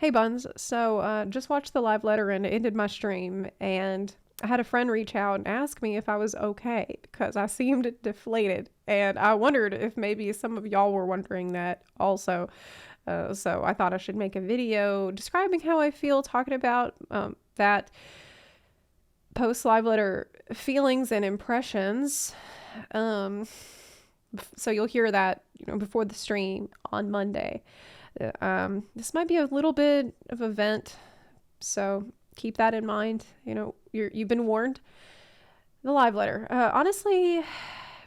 Hey Buns, so just watched the live letter and ended my stream, and I had a friend reach out and ask me if I was okay because I seemed deflated, and I wondered if maybe some of y'all were wondering that also. So I thought I should make a video describing how I feel, talking about that post live letter feelings and impressions. Um, so you'll hear that before the stream on Monday. This might be a little bit of a vent, so keep that in mind. You've been warned. The live letter. Honestly,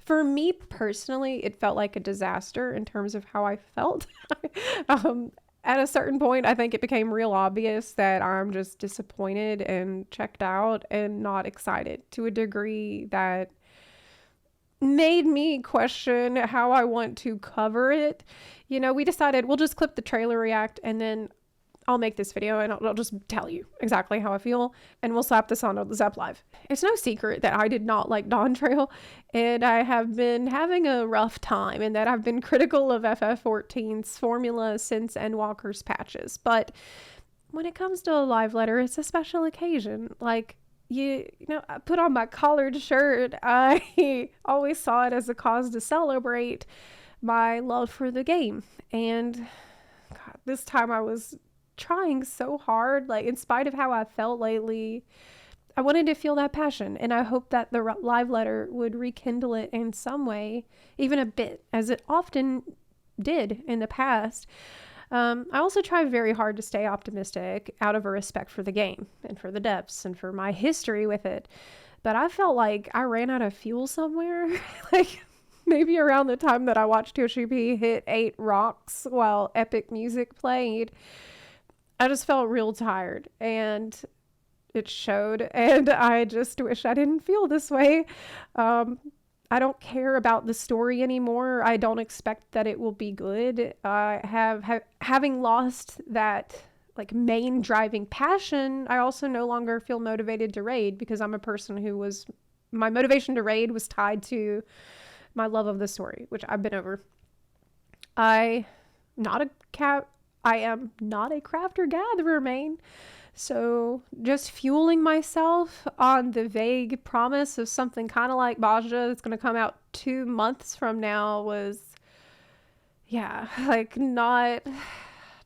for me personally, it felt like a disaster in terms of how I felt. At a certain point, I think it became real obvious that I'm just disappointed and checked out and not excited to a degree that made me question how I want to cover it. We decided we'll just clip the trailer react and then I'll make this video and I'll just tell you exactly how I feel and we'll slap this on the Zep Live. It's no secret that I did not like Dawn Trail and I have been having a rough time and that I've been critical of FF14's formula since Endwalker's patches. But when it comes to a live letter, it's a special occasion. Like, I put on my collared shirt. I always saw it as a cause to celebrate my love for the game. And God, this time I was trying so hard, like in spite of how I felt lately, I wanted to feel that passion. And I hope that the live letter would rekindle it in some way, even a bit, as it often did in the past. I also try very hard to stay optimistic out of a respect for the game and for the depths and for my history with it. But I felt like I ran out of fuel somewhere. Like maybe around the time that I watched Toshipi hit 8 rocks while epic music played, I just felt real tired and it showed. And I just wish I didn't feel this way. I don't care about the story anymore. I don't expect that it will be good. Having lost that like main driving passion, I also no longer feel motivated to raid because I'm a person who my motivation to raid was tied to my love of the story, which I've been over. I am not a crafter gatherer main. So just fueling myself on the vague promise of something kind of like Baja that's going to come out 2 months from now was, like not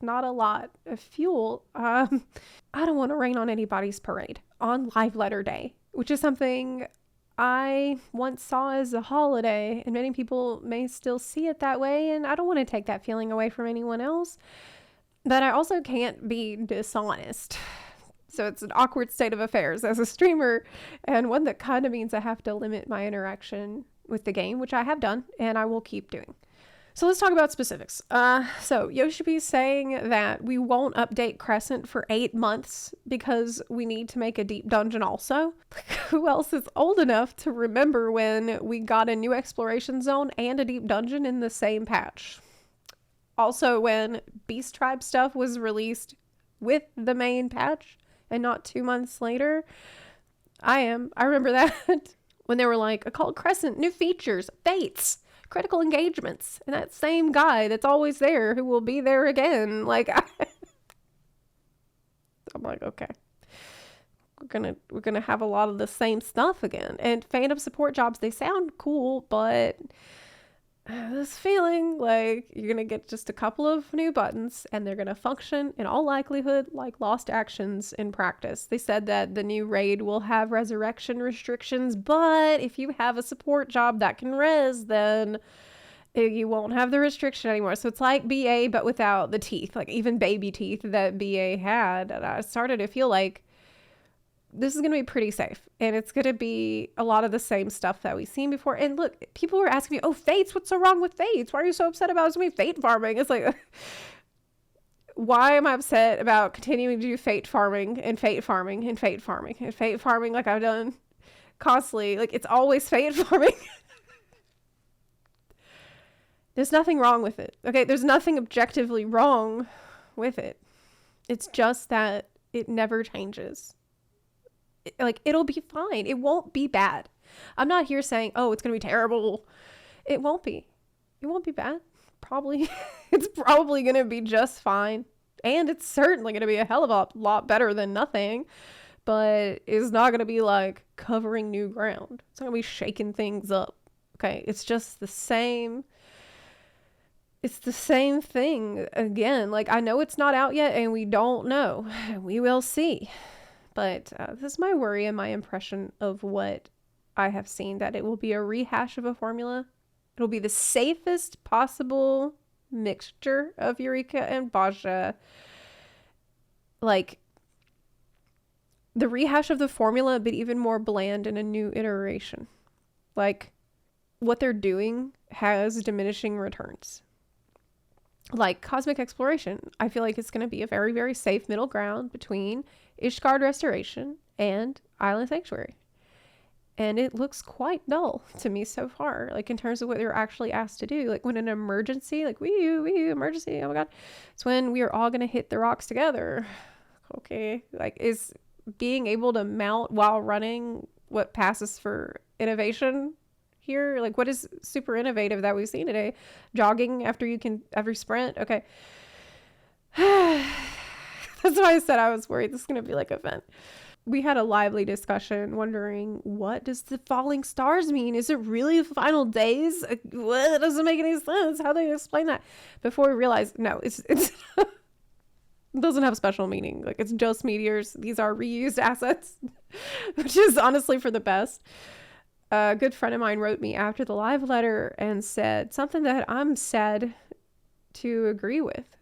a lot of fuel. I don't want to rain on anybody's parade on live letter day, which is something I once saw as a holiday, and many people may still see it that way, and I don't want to take that feeling away from anyone else. But I also can't be dishonest. So it's an awkward state of affairs as a streamer, and one that kind of means I have to limit my interaction with the game, which I have done, and I will keep doing. So let's talk about specifics. So Yoshipi's saying that we won't update Crescent for 8 months because we need to make a deep dungeon also. Who else is old enough to remember when we got a new exploration zone and a deep dungeon in the same patch? Also, when Beast Tribe stuff was released with the main patch and not 2 months later, I remember that when they were like, Occult Crescent, new features, fates, critical engagements, and that same guy that's always there who will be there again. Like, I'm like, okay, we're gonna have a lot of the same stuff again. And Phantom support jobs, they sound cool, but this feeling like you're gonna get just a couple of new buttons and they're gonna function in all likelihood like lost actions in practice. They said that the new raid will have resurrection restrictions, but if you have a support job that can res, then you won't have the restriction anymore. So it's like BA but without the teeth, like even baby teeth that BA had. And I started to feel like this is going to be pretty safe, and it's going to be a lot of the same stuff that we've seen before. And look, people were asking me, fates, what's so wrong with fates? Why are you so upset about doing fate farming? It's like, why am I upset about continuing to do fate farming and fate farming and fate farming and fate farming like I've done constantly? Like, it's always fate farming. There's nothing wrong with it. Okay, there's nothing objectively wrong with it. It's just that it never changes. Like, it'll be fine. It won't be bad. I'm not here saying, it's going to be terrible. It won't be. It won't be bad. Probably. It's probably going to be just fine. And it's certainly going to be a hell of a lot better than nothing, but it's not going to be like covering new ground. It's not going to be shaking things up. Okay, it's just the same. It's the same thing again. Like, I know it's not out yet and we don't know. We will see. But this is my worry and my impression of what I have seen, that it will be a rehash of a formula. It'll be the safest possible mixture of Eureka and Baja. Like, the rehash of the formula, but even more bland in a new iteration. Like, what they're doing has diminishing returns. Like Cosmic Exploration, I feel like it's going to be a very, very safe middle ground between Ishgard Restoration and Island Sanctuary. And it looks quite dull to me so far, like in terms of what they're actually asked to do. Like when an emergency, like wee emergency, oh my god, it's when we are all going to hit the rocks together. Okay, like is being able to mount while running what passes for innovation here? Like what is super innovative that we've seen today? Jogging after sprint. Okay. That's why I said I was worried this is going to be like an event. We had a lively discussion wondering, what does the falling stars mean? Is it really the final days? What? It doesn't make any sense. How do they explain that? Before we realized, no, it's it doesn't have special meaning. Like it's just meteors. These are reused assets, which is honestly for the best. A good friend of mine wrote me after the live letter and said something that I'm sad to agree with.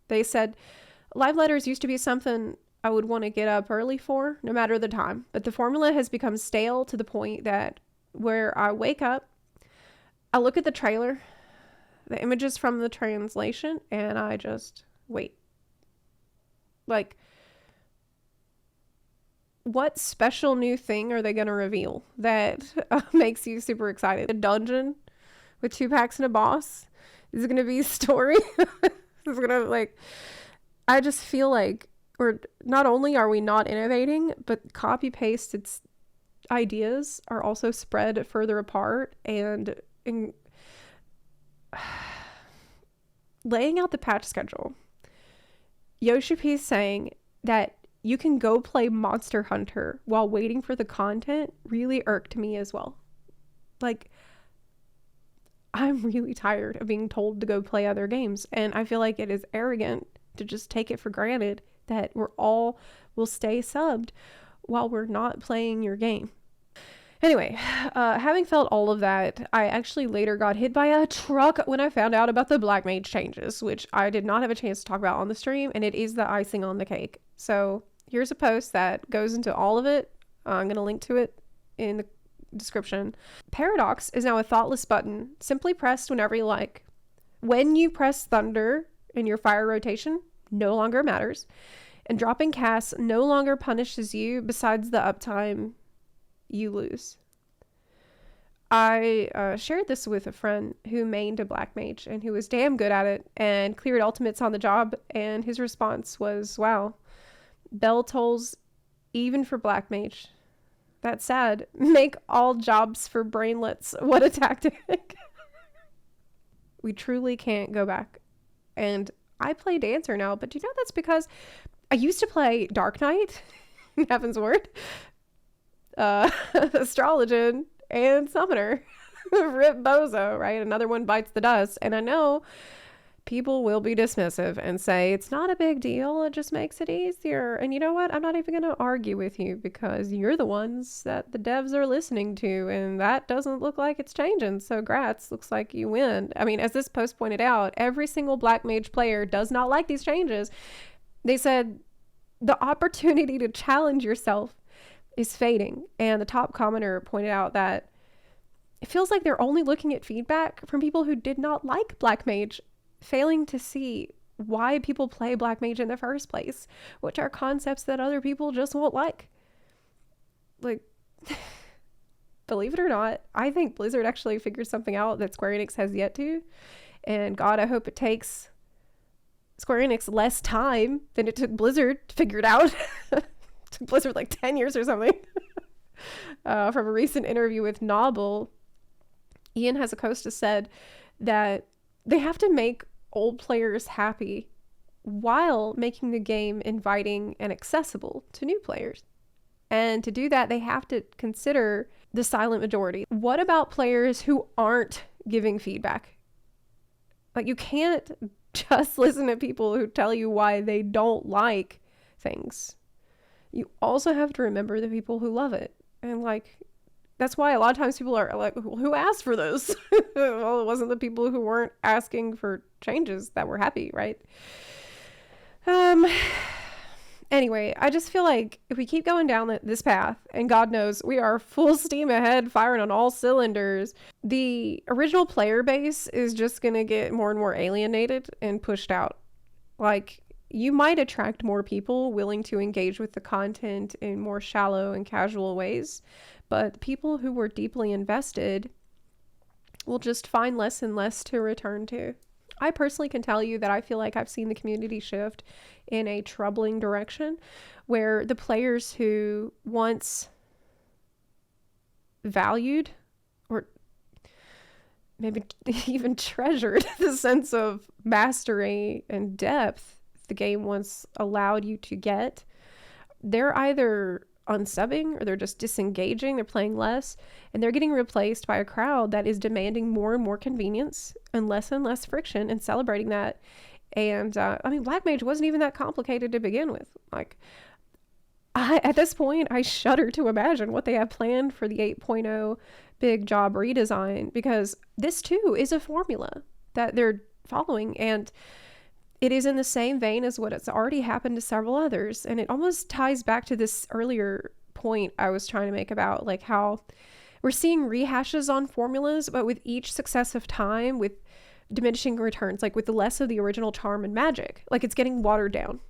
They said, live letters used to be something I would want to get up early for, no matter the time. But the formula has become stale to the point that where I wake up, I look at the trailer, the images from the translation, and I just wait. Like, what special new thing are they going to reveal that makes you super excited? A dungeon with 2 packs and a boss? Is it going to be a story? Is it going to, like, I just feel like, or not only are we not innovating, but copy pasted ideas are also spread further apart, and laying out the patch schedule. Yoshi P saying that you can go play Monster Hunter while waiting for the content really irked me as well. Like, I'm really tired of being told to go play other games, and I feel like it is arrogant to just take it for granted that will stay subbed while we're not playing your game. Anyway, having felt all of that, I actually later got hit by a truck when I found out about the Black Mage changes, which I did not have a chance to talk about on the stream, and it is the icing on the cake. So here's a post that goes into all of it. I'm going to link to it in the description. Paradox is now a thoughtless button, simply pressed whenever you like. When you press Thunder in your fire rotation, no longer matters, and dropping casts no longer punishes you besides the uptime you lose. I shared this with a friend who mained a Black Mage and who was damn good at it and cleared ultimates on the job, and his response was, wow, bell tolls even for Black Mage. That's sad. Make all jobs for brainlets. What a tactic. We truly can't go back. And I play Dancer now, but do you know that's because I used to play Dark Knight, Heaven's Word, Astrologian, and Summoner. Rip Bozo, right? Another one bites the dust. And I know people will be dismissive and say it's not a big deal, it just makes it easier. And you know what? I'm not even going to argue with you, because you're the ones that the devs are listening to, and that doesn't look like it's changing. So grats, looks like you win. I mean, as this post pointed out, every single Black Mage player does not like these changes. They said the opportunity to challenge yourself is fading. And the top commenter pointed out that it feels like they're only looking at feedback from people who did not like Black Mage, failing to see why people play Black Mage in the first place, which are concepts that other people just won't like. Like, believe it or not, I think Blizzard actually figured something out that Square Enix has yet to. And God, I hope it takes Square Enix less time than it took Blizzard to figure it out. It took Blizzard like 10 years or something. From a recent interview with Nobble, Ian Hazukosta said that they have to make old players happy while making the game inviting and accessible to new players. And to do that, they have to consider the silent majority. What about players who aren't giving feedback? Like, you can't just listen to people who tell you why they don't like things. You also have to remember the people who love it. And like, that's why a lot of times people are like, who asked for this? Well, it wasn't the people who weren't asking for changes that were happy, right? Anyway, I just feel like if we keep going down this path, and God knows we are full steam ahead, firing on all cylinders, the original player base is just going to get more and more alienated and pushed out. Like, you might attract more people willing to engage with the content in more shallow and casual ways, but people who were deeply invested will just find less and less to return to. I personally can tell you that I feel like I've seen the community shift in a troubling direction, where the players who once valued or maybe even treasured the sense of mastery and depth the game once allowed you to get, they're either unsubbing or they're just disengaging, they're playing less, and they're getting replaced by a crowd that is demanding more and more convenience and less friction and celebrating that. And I mean, Black Mage wasn't even that complicated to begin with. Like, at this point, I shudder to imagine what they have planned for the 8.0 big job redesign, because this too is a formula that they're following, and it is in the same vein as what has already happened to several others. And it almost ties back to this earlier point I was trying to make about like how we're seeing rehashes on formulas, but with each successive time with diminishing returns, like with the less of the original charm and magic, like it's getting watered down.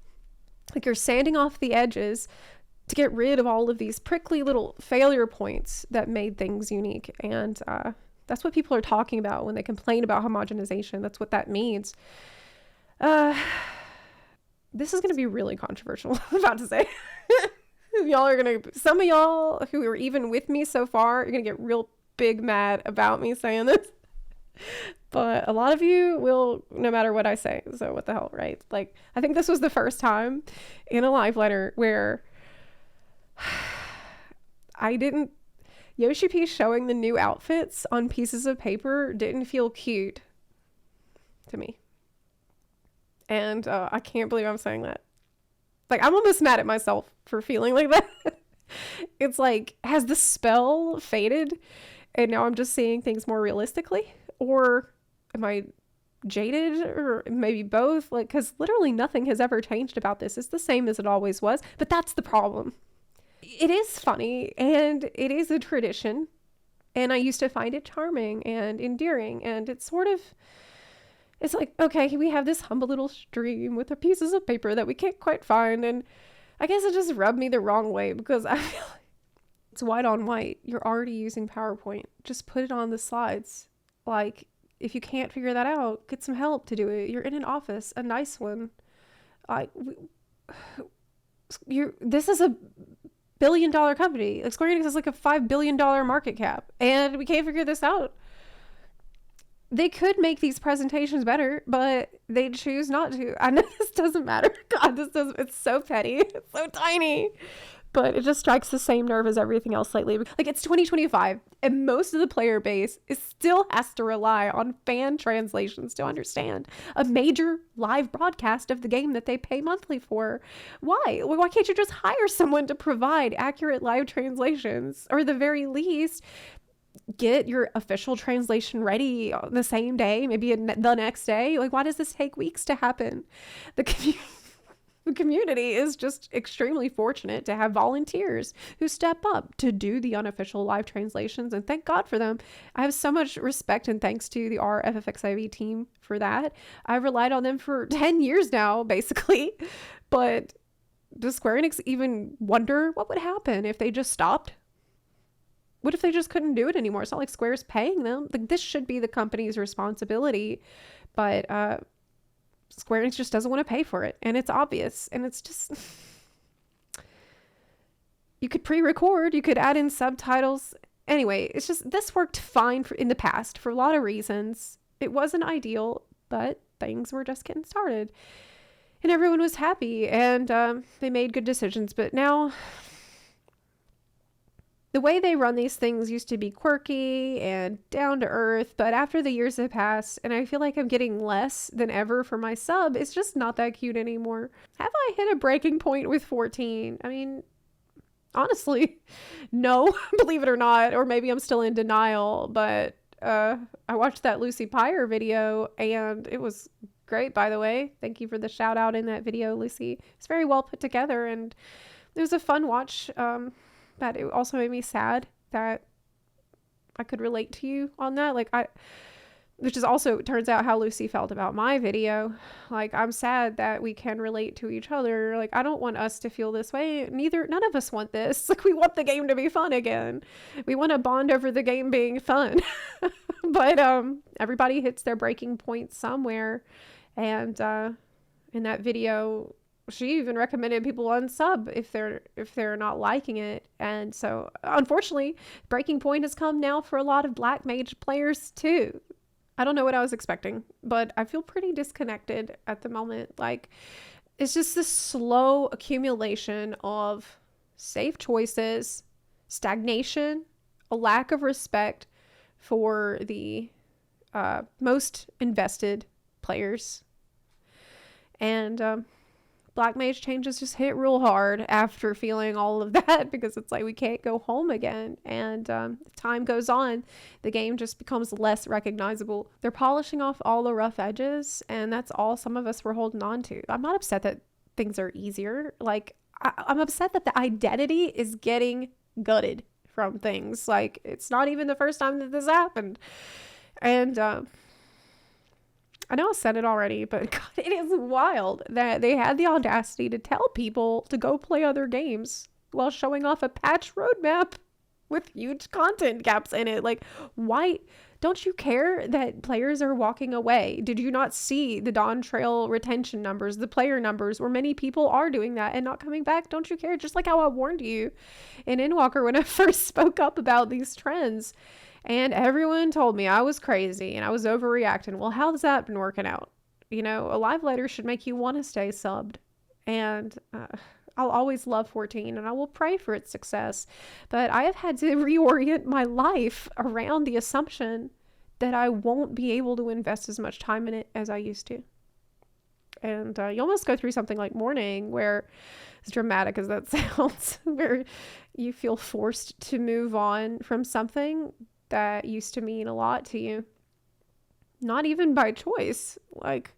Like you're sanding off the edges to get rid of all of these prickly little failure points that made things unique. And that's what people are talking about when they complain about homogenization. That's what that means. This is going to be really controversial, I'm about to say. Some of y'all who are even with me so far, you're going to get real big mad about me saying this. But a lot of you will, no matter what I say. So what the hell, right? Like, I think this was the first time in a live letter where Yoshi P showing the new outfits on pieces of paper didn't feel cute to me. And I can't believe I'm saying that. Like, I'm almost mad at myself for feeling like that. It's like, has the spell faded and now I'm just seeing things more realistically? Or am I jaded? Or maybe both? Like, because literally nothing has ever changed about this. It's the same as it always was. But that's the problem. It is funny and it is a tradition. And I used to find it charming and endearing. And it's sort of... It's like, okay, we have this humble little stream with the pieces of paper that we can't quite find. And I guess it just rubbed me the wrong way because I feel like it's white on white. You're already using PowerPoint. Just put it on the slides. Like, if you can't figure that out, get some help to do it. You're in an office, a nice one. This is a billion-dollar company. Like, Square Enix is like a $5 billion market cap. And we can't figure this out. They could make these presentations better, but they choose not to. I know this doesn't matter. God, it's so petty. It's so tiny. But it just strikes the same nerve as everything else lately. Like, it's 2025, and most of the player base still has to rely on fan translations to understand a major live broadcast of the game that they pay monthly for. Why? Why can't you just hire someone to provide accurate live translations? Or at the very least... get your official translation ready the same day, maybe the next day. Like, why does this take weeks to happen? The community is just extremely fortunate to have volunteers who step up to do the unofficial live translations, and thank God for them. I have so much respect and thanks to the LXXXVI team for that. I've relied on them for 10 years now, basically. But does Square Enix even wonder what would happen if they just stopped? What if they just couldn't do it anymore? It's not like Square's paying them. Like, this should be the company's responsibility, but Square Enix just doesn't want to pay for it, and it's obvious. And it's just, you could pre-record, you could add in subtitles. Anyway, it's just, this worked fine in the past for a lot of reasons. It wasn't ideal, but things were just getting started. and everyone was happy, and they made good decisions. But now, the way they run these things used to be quirky and down to earth, but after the years have passed, and I feel like I'm getting less than ever for my sub, it's just not that cute anymore. Have I hit a breaking point with 14? I mean, honestly, no, believe it or not, or maybe I'm still in denial, but I watched that Lucy Pyre video, and it was great, by the way. Thank you for the shout out in that video, Lucy. It's very well put together, and it was a fun watch. But it also made me sad that I could relate to you on that. Which is also, turns out, how Lucy felt about my video. Like, I'm sad that we can relate to each other. Like, I don't want us to feel this way. None of us want this. Like, we want the game to be fun again. We want to bond over the game being fun. But everybody hits their breaking point somewhere. And in that video, she even recommended people unsub if they're not liking it. And so, unfortunately, breaking point has come now for a lot of Black Mage players too. I don't know what I was expecting, but I feel pretty disconnected at the moment. Like, it's just this slow accumulation of safe choices, stagnation, a lack of respect for the most invested players. And Black Mage changes just hit real hard after feeling all of that, because it's like we can't go home again. And time goes on, the game just becomes less recognizable. They're polishing off all the rough edges, and that's all some of us were holding on to. I'm not upset that things are easier. Like, I'm upset that the identity is getting gutted from things. Like, it's not even the first time that this happened. And I know I said it already, but God, it is wild that they had the audacity to tell people to go play other games while showing off a patch roadmap with huge content gaps in it. Like, why don't you care that players are walking away? Did you not see the Dawn Trail retention numbers, the player numbers, where many people are doing that and not coming back? Don't you care? Just like how I warned you in Endwalker when I first spoke up about these trends. And everyone told me I was crazy and I was overreacting. Well, how's that been working out? You know, a live letter should make you want to stay subbed. And I'll always love 14 and I will pray for its success. But I have had to reorient my life around the assumption that I won't be able to invest as much time in it as I used to. And you almost go through something like mourning, where, as dramatic as that sounds, where you feel forced to move on from something that used to mean a lot to you. Not even by choice, like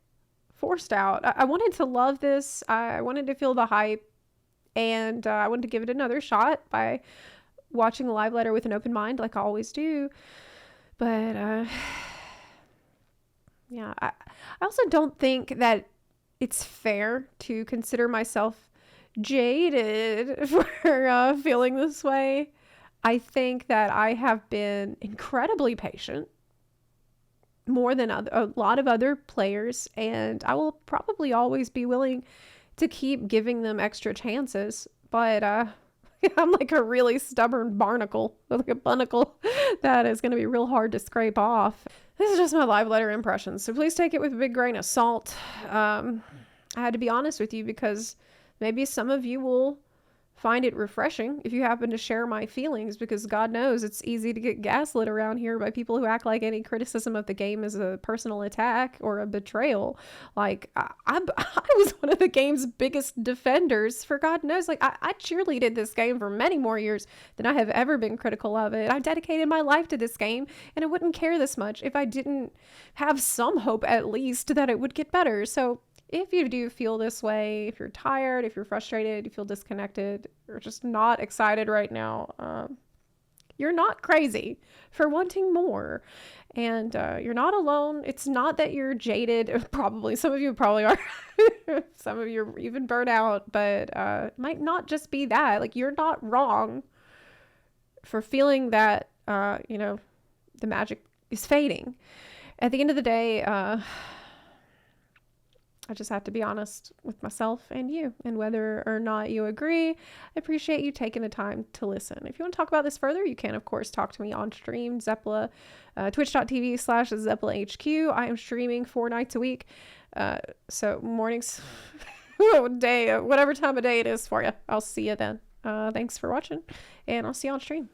forced out. I wanted to love this. I wanted to feel the hype, and I wanted to give it another shot by watching a live letter with an open mind, like I always do. But yeah, I also don't think that it's fair to consider myself jaded for feeling this way. I think that I have been incredibly patient, more than a lot of other players, and I will probably always be willing to keep giving them extra chances. But I'm like a really stubborn barnacle, like a barnacle that is going to be real hard to scrape off. This is just my live letter impressions, so please take it with a big grain of salt. I had to be honest with you because maybe some of you will find it refreshing if you happen to share my feelings, because God knows it's easy to get gaslit around here by people who act like any criticism of the game is a personal attack or a betrayal. Like, I was one of the game's biggest defenders, for God knows. Like, I cheerleaded this game for many more years than I have ever been critical of it. I've dedicated my life to this game, and I wouldn't care this much if I didn't have some hope, at least, that it would get better. So if you do feel this way, if you're tired, if you're frustrated, you feel disconnected, or just not excited right now, you're not crazy for wanting more. And you're not alone. It's not that you're jaded. Probably. Some of you probably are. Some of you are even burnt out. But it might not just be that. Like, you're not wrong for feeling that, the magic is fading. At the end of the day, I just have to be honest with myself and you, and whether or not you agree, I appreciate you taking the time to listen. If you want to talk about this further, you can, of course, talk to me on stream, Zeppla, twitch.tv/ZeplaHQ. I am streaming 4 nights a week. So mornings, day, whatever time of day it is for you. I'll see you then. Thanks for watching, and I'll see you on stream.